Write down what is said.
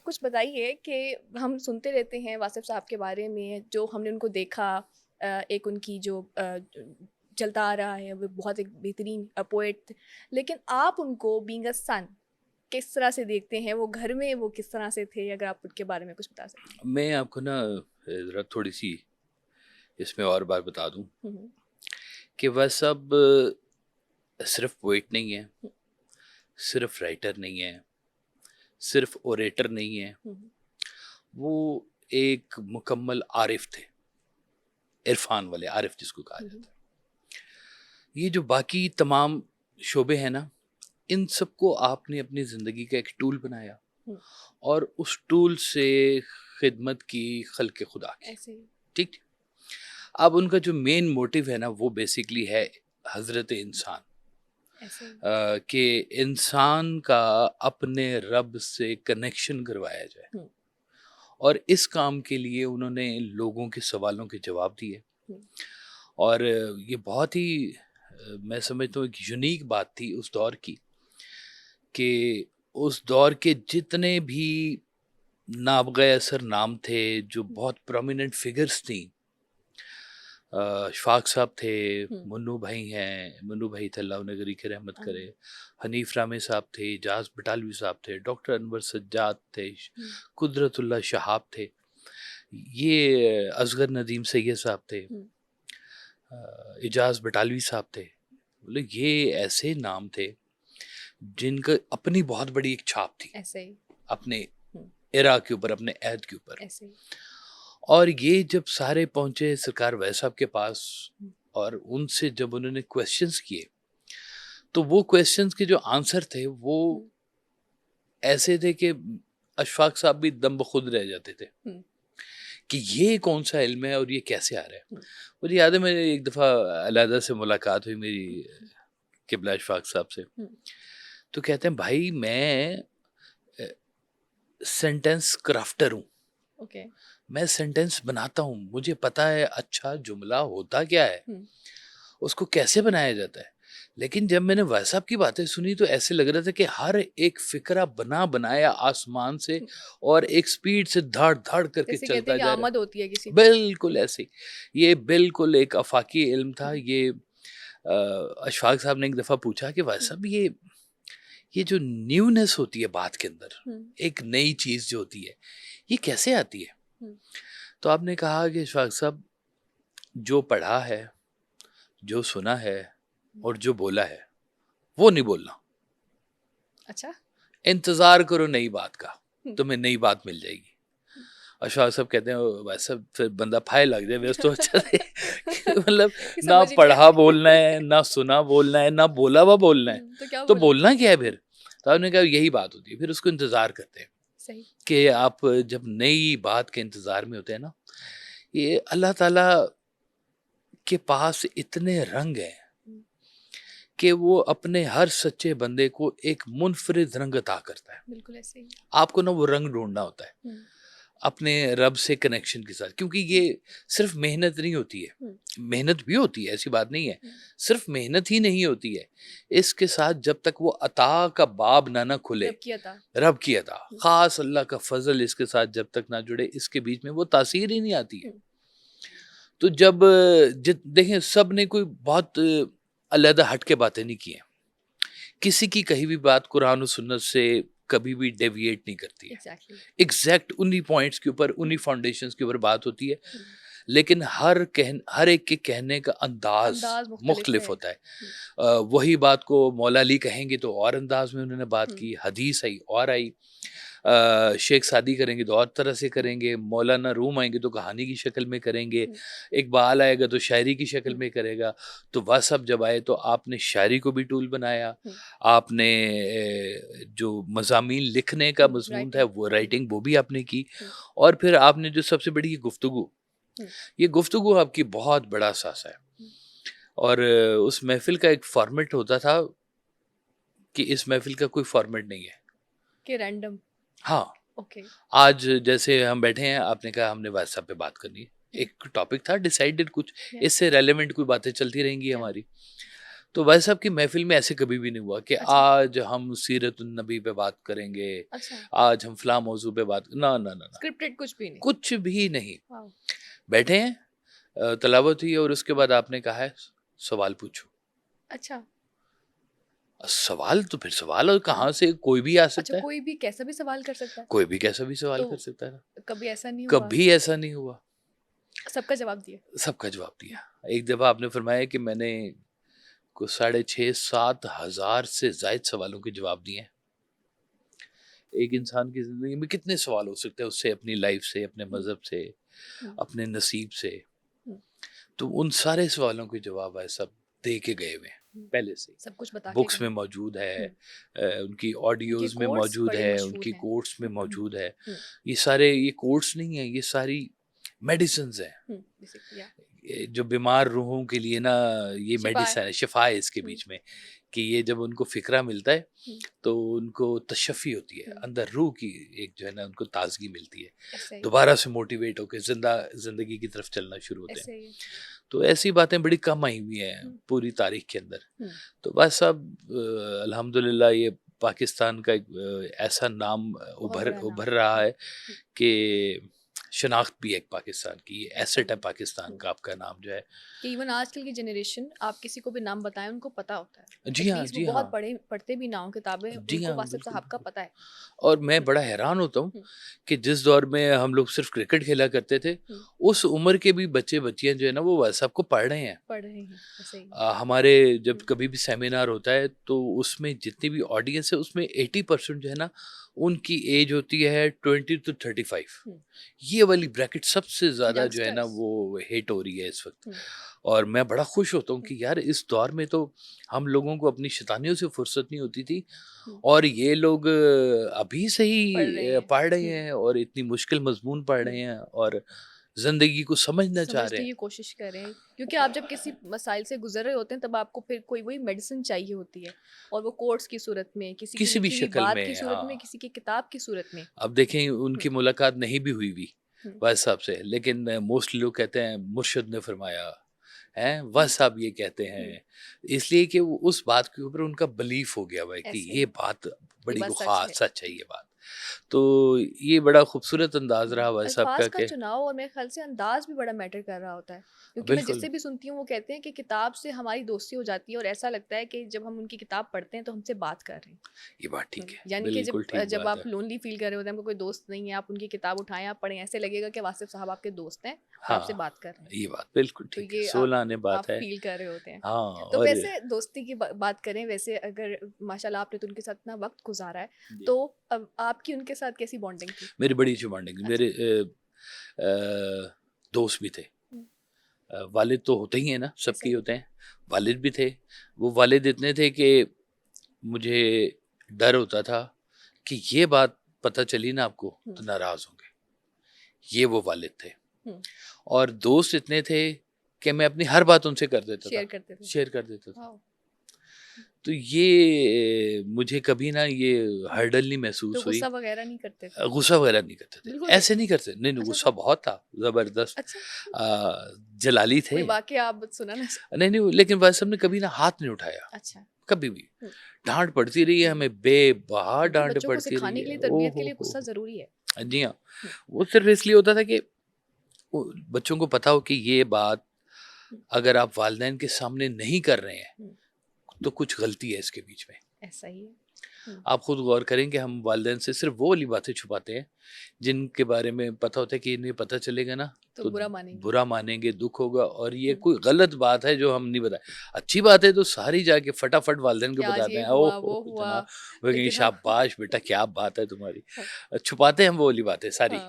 कुछ बताइए कि हम सुनते रहते हैं वासिफ़ साहब के बारे में, जो हमने उनको देखा एक उनकी जो चलता आ रहा है, वो बहुत एक बेहतरीन पोएट थे। लेकिन आप उनको बीइंग अ सन किस तरह से देखते हैं? वो घर में वो किस तरह से थे? अगर आप उनके बारे में कुछ बता सकें। मैं आपको ना ज़रा थोड़ी-सी इसमें और बात बता दूँ हुँ, हुँ। कि वह सब सिर्फ़ पोएट नहीं है, हुँ, सिर्फ़ राइटर नहीं है, सिर्फ़ ओरेटर नहीं है, हुँ, हुँ, वो एक मुकम्मल आरिफ़ थे, इरफ़ान वाले आरिफ़ जिसको कहा हुँ, हुँ, जाता है। ये जो बाकी तमाम शोबे हैं ना, इन सबको आपने अपनी ज़िंदगी का एक टूल बनाया हुँ, और उस टूल से ख़िदमत की ख़ल्क़ खुदा की, ऐसे ही, ठीक? अब उनका जो मेन मोटिव है ना, वो बेसिकली है हज़रत इंसान। ऐसे ही। कि इंसान का अपने रब से कनेक्शन करवाया जाए हुँ, और इस काम के लिए उन्होंने लोगों के सवालों के जवाब दिए हुँ, और ये बहुत ही मैं समझता हूँ एक यूनिक बात थी उस दौर की कि उस दौर के जितने भी नाबग़े असर नाम थे जो हुँ, बहुत प्रोमिनेंट फिगर्स थी शफ़ाक साहब थे, हुँ, मुन्नू भाई हैं, मुन्नू भाई थे अल्लाह उन्हें गरी के रहमत करे, आमीन। हनीफ रामे साहब थे, इजाज़ बटालवी साहब थे, डॉक्टर अनवर सज्जाद थे, हुँ, कुदरतुल्लाह शहाब थे, ये असगर नदीम सैयद साहब थे, हुँ, इजाज़ बटालवी साहब थे। मतलब ये ऐसे नाम थे जिनका अपनी बहुत बड़ी एक छाप थी, ऐसे ही। अपने हुँ, एरा के ऊपर, अपने ऐहद के ऊपर। ऐसे ही। और ये जब सारे पहुँचे सरकार वैस साहब के पास हुँ, और उनसे जब उन्होंने क्वेश्चंस किए, तो वो क्वेश्चंस के जो आंसर थे वो हुँ, ऐसे थे कि अशफाक साहब भी दम बखुद रह जाते थे हुँ, कि ये कौन-सा इल्म है और ये कैसे आ रहा है। हुँ, मुझे याद है मेरी एक दफ़ा अलहदा से मुलाकात हुई मेरी हुँ, क़िबला अशफाक साहब से, हुँ, तो कहते हैं भाई मैं अ, सेंटेंस क्राफ्टर हूँ, ओके। मैं सेंटेंस बनाता हूँ, मुझे पता है अच्छा जुमला होता क्या है, हुँ, उसको कैसे बनाया जाता है। लेकिन जब मैंने भाई साहब की बातें सुनी तो ऐसे लग रहा था कि हर एक फ़िक्रा बना-बनाया आसमान से हुँ, और एक स्पीड से धड़-धड़ करके जैसे कहते चलता हैं कि जा रहा आमद है। होती है किसी की। बिल्कुल ऐसे ही। ये बिल्कुल एक आफ़ाक़ी इल्म था। हुँ, ये अशफ़ाक़ साहब ने एक दफ़ा पूछा कि भाई हुँ, साहब ये जो न्यूनेस होती है बात के अंदर, हुँ, एक नई चीज़ जो होती है, ये कैसे आती है? हुँ, तो आपने कहा कि अशफ़ाक़ साहब जो पढ़ा है, जो सुना है हुँ, और जो बोला है, वो नहीं बोलना। अच्छा। इंतज़ार करो नई बात का, हुँ, तुम्हें नई बात मिल जाएगी। हुँ। अशफ़ाक़ साहब कहते हैं भाई साहब फिर बंदा फाहे लग जाए व्यस्त तो अच्छा थे कि मतलब कि ना समझ ही नहीं पढ़ा आए। बोलना है, ना सुना बोलना है, ना बोला हुआ बोलना है, तो क्या तो बोलना है? बोलना क्या है हुँ, फिर? तो आपने कहा यही बात होती है, फिर उसको इंतज़ार करते हैं सही। कि आप जब नई बात के इंतज़ार में होते हैं ना, ये अल्लाह ताला के पास इतने रंग हैं हुँ, कि वो अपने हर सच्चे बंदे को एक मुनफ़रिद रंग अता करता है। बिल्कुल ऐसे ही। आपको ना वो रंग ढूँढना होता है। हुँ, अपने रब से कनेक्शन के साथ क्योंकि ये हुँ, सिर्फ मेहनत नहीं होती है, हुँ, मेहनत भी होती है ऐसी बात नहीं है, हुँ, सिर्फ मेहनत ही नहीं होती है, इसके साथ जब तक वो अता का बाब ना खुले, रब की अता। रब की अता हुँ, खास अल्लाह का फजल इसके साथ जब तक ना जुड़े इसके बीच में वो तासीर ही नहीं आती है। हुँ, तो जब देखें सब ने कोई बहुत अलहदा हट के बातें नहीं की हैं, किसी की कही भी बात कुरान और सुन्नत से कभी भी डेविएट नहीं करती है, एग्ज़ैक्टली। एग्जैक्ट उन्हीं पॉइंट्स के ऊपर हुँ, उन्हीं फाउंडेशंस के ऊपर बात होती है। हुँ, लेकिन हर एक के कहने का अंदाज अंदाज़ मुख्तलिफ मुख्तलिफ है। होता है। हुँ, वही बात को मौला अली कहेंगे तो और अंदाज में उन्होंने बात हुँ, की, हदीस आई और आई, शेख सादी करेंगे तो और तरह से हुँ, करेंगे, मौलाना रूम आएंगे तो कहानी की शक्ल में करेंगे, हुँ, इकबाल आएगा तो शायरी की शक्ल हुँ, में करेगा। तो वह सब जब आए तो आपने शायरी को भी टूल बनाया, हुँ, आपने जो मज़ामीन लिखने का हुँ, मजमून था राइटिंग। वो हुँ, राइटिंग वो भी आपने की हुँ, और फिर आपने जो सबसे बड़ी गुफ्तगू, हुँ, ये गुफ्तगू आपकी बहुत बड़ा सासा है हुँ, और उस महफ़िल का एक फ़ॉर्मेट होता था कि इस महफ़िल का कोई फ़ॉर्मेट नहीं है। कि रैंडम। हाँ, ओके। आज जैसे हम बैठे हैं, आपने कहा हमने व्हाट्सएप पे बात करनी है। हुँ, एक टॉपिक था डिसाइडेड कुछ, या, इससे रेलेवेंट कोई बातें चलती रहेंगी या, हमारी। तो भाई साहब की महफ़िल में ऐसे कभी भी नहीं हुआ कि अच्छा। आज हम सीरतुन नबी पे बात करेंगे, अच्छा। आज हम फ़लाँ मौज़ू पे बात ना, ना, ना, ना, स्क्रिप्टेड कुछ भी नहीं। कुछ भी नहीं। वाओ! बैठे हैं, तिलावत हुई है और उसके बाद आपने कहा है सवाल पूछो। अच्छा। सवाल तो फिर सवाल और कहाँ से कोई भी आ अच्छा, सकता है, कोई भी कैसा भी सवाल कर सकता है? कोई भी कैसा भी सवाल तो कर सकता है। कभी ऐसा नहीं हुआ? कभी ऐसा नहीं हुआ, सबका जवाब दिया? सबका जवाब दिया। एक दफ़ा आपने फरमाया कि मैंने कुछ साढ़े 6-7 हज़ार से ज़ायद सवालों के जवाब दिए हैं। एक इंसान की ज़िंदगी में कितने सवाल हो सकते हैं उससे, अपनी लाइफ़ से, अपने हुँ, मज़हब से, हुँ, अपने नसीब से। हुँ, तो उन सारे सवालों के जवाब भाई साहब दे के गए हुए हैं, हुँ। पहले से ही। सब कुछ बता के बुक्स गए। में मौजूद है, हुँ, उनकी उनके ऑडियोज़ में कोट्स मौजूद बड़े है, मशहूर उनकी हैं। कोट्स में हुँ, मौजूद है। हुँ, ये कोट्स नहीं है, ये सारी मेडिसिन्स हैं। हुँ, बेसिकली या ये जो बीमार रूहों के लिए ना ये शिफा है। मेडिसिन है, शिफ़ा है इसके हुँ, बीच में, कि ये जब उनको फ़िक्रा मिलता है, हुँ, तो उनको तशफ़्फ़ी होती है, हुँ, अंदर रूह की एक जो है ना उनको ताज़गी मिलती है। ऐसा ही, दोबारा से मोटिवेट होके ज़िंदगी की तरफ चलना शुरू होते हैं। ऐसे ही। तो ऐसी बातें बड़ी कम आई हुई हैं हुँ, पूरी तारीख़ के अंदर। हुँ, तो बस अब अल्हम्दुलिल्लाह ये पाकिस्तान का एक ऐसा नाम बहुत उभर बड़ा नाम। उभर रहा हुँ, है हुँ, कि शनाख्त भी है एक पाकिस्तान की, ऐसा एसेट है ही। पाकिस्तान हुँ, का आपका नाम जो है। कि इवन आजकल की जनरेशन आप किसी को भी नाम बताएँ उनको पता होता है। जी हाँ, एटलीस्ट वो जी बहुत हाँ। पढ़ते भी ना हों किताबें, जी उनको हाँ, वासिफ़ बिल्कुल, साहब का बिल्कुल। पता है। और मैं हुँ, बड़ा हैरान होता हूँ हुँ, कि जिस दौर में हम लोग सिर्फ़ क्रिकेट खेला करते थे, हुँ, उस उम्र के भी बच्चे-बच्चियाँ जो है ना वो वैसा आपको पढ़ रहे हैं। पढ़ रहे हैं, ऐसे ही। हमारे जब हुँ, कभी भी सेमिनार होता है तो उसमें जितनी भी ऑडियंस है उसमें 80% जो है ना उनकी एज होती है 20 टू 35। हुँ, ये वाली ब्रैकेट सबसे ज़्यादा जो है ना यंगस्टर्स। वो हिट हो रही है इस वक़्त। हुँ, और मैं बड़ा खुश होता हूँ हुँ, कि यार इस दौर में तो हम लोगों को अपनी शैतानियों से फुर्सत नहीं होती थी हुँ, और ये लोग अभी से पढ़ ही रहे हैं। पढ़ रहे हुँ, हैं और इतनी मुश्किल मज़मून पढ़ हुँ। रहे हैं और ज़िंदगी को समझना चाह रहे समझने हैं। की कोशिश करें क्योंकि आप जब किसी मसाइल से गुजर रहे होते हैं तब आपको फिर कोई वही मेडिसिन चाहिए होती है और वो कोर्स की सूरत में किसी की किसी भी लिखी हुई शक्ल बात की में, सूरत में हाँ। किसी की किताब की सूरत में। अब देखें हम्म, उनकी मुलाकात नहीं भी हुई हम्म, वैद साहब से, लेकिन मोस्टली लोग कहते हैं मुर्शिद ने फरमाया, हैं? वैद हम्म, साहब ये कहते हम्म, हैं, इसलिए कि वो उस बात के ऊपर उनका बिलीफ हो गया हुआ है कि ऐसे ये ही बात ये बड़ी बात वो सच ख़ास है। सच है ये बात। तो ये बड़ा खूबसूरत अंदाज़ रहा वैद साहब अल्फाज का का कि चुनाव और मेरे ख्याल से अंदाज भी बड़ा मैटर कर रहा होता है क्योंकि मैं बिल्कुल, जिससे भी सुनती हूँ वो कहते हैं कि किताब से हमारी दोस्ती हो जाती है और ऐसा लगता है कि जब हम उनकी किताब पढ़ते हैं तो हमसे बात कर रहे हैं। ये बात ठीक है, यानी कि बिल्कुल ठीक जब बात आप है। लोनली फील कर रहे होते हैं, आपको कोई दोस्त नहीं है, आप उनकी किताब उठाएँ, आप पढ़ें, ऐसे लगेगा कि वासिफ़ साहब आपके दोस्त हैं और आपसे हाँ, बात कर रहे हैं। ये बात बिल्कुल तो ठीक है, ये सोल आने आप बात है। फील कर रहे होते हैं। हाँ, तो और वैसे दोस्ती की बात करें, वैसे अगर माशाल्लाह आपने तो उनके साथ इतना वक़्त गुज़ारा है, जी। तो अब आपकी उनके साथ कैसी बॉन्डिंग थी? मेरी बड़ी अच्छी बॉन्डिंग अच्छा। मेरे दोस्त भी थे। हुँ, वालिद तो होते ही हैं ना, ऐसा सबके ही ही। होते हैं। वालिद भी थे, वो वालिद इतने थे कि मुझे डर होता था कि ये बात पता चली ना आपको हुँ, तो नाराज़ होंगे, ये वो वालिद थे। हुँ, और दोस्त इतने थे कि मैं अपनी हर बात उनसे कर देता शेयर था, करते थे। शेयर कर देता था। वाओ! तो ये मुझे कभी ना ये हर्डल नहीं तो महसूस हुई। गुस्सा वगैरह नहीं करते थे? गुस्सा वगैरह नहीं करते थे, बिल्कुल भी? ऐसे नहीं करते, नहीं, नहीं अच्छा, गुस्सा बहुत था, ज़बरदस्त। अच्छा। जलाली थे। कोई वाक़या आप सुनाना नहीं, नहीं, लेकिन वालिद साहब ने कभी ना हाथ नहीं उठाया, अच्छा। कभी भी। हुँ, डाँट पड़ती रही है हुँ, हमें, बेबहा बिल्कुल डाँट बच्चों को पड़ती रही सिखाने के है। लिए, ओह तरबियत के लिए हो! गुस्सा ज़रूरी है। जी हाँ, हुँ, वो सिर्फ़ इसलिए होता था कि वो बच्चों को पता हो कि ये बात हुँ, अगर आप वालिदैन के सामने नहीं कर रहे हैं, हुँ, तो कुछ गलती है इसके बीच में। ऐसा ही है। हुँ, आप खुद गौर करें कि हम वालिदैन से सिर्फ़ वो वाली बातें छुपाते हैं, जिनके बारे में पता होता है कि इन्हें पता चलेगा ना, तो तो बुरा मानेंगे। बुरा मानेंगे, दुःख होगा और ये हुँ, कोई गलत बात है जो हम नहीं बताए। अच्छी बात है तो सारी जाके फटाफट वालिदैन को कि आज बताते ये हैं, "ओह हुआ, हो! वो हुआ, जनाब वो कहेंगे लेकिन हम शाबाश बेटा क्या बात है तुम्हारी।" हाँ, छुपाते हैं हम वो वाली बातें सारी। हाँ।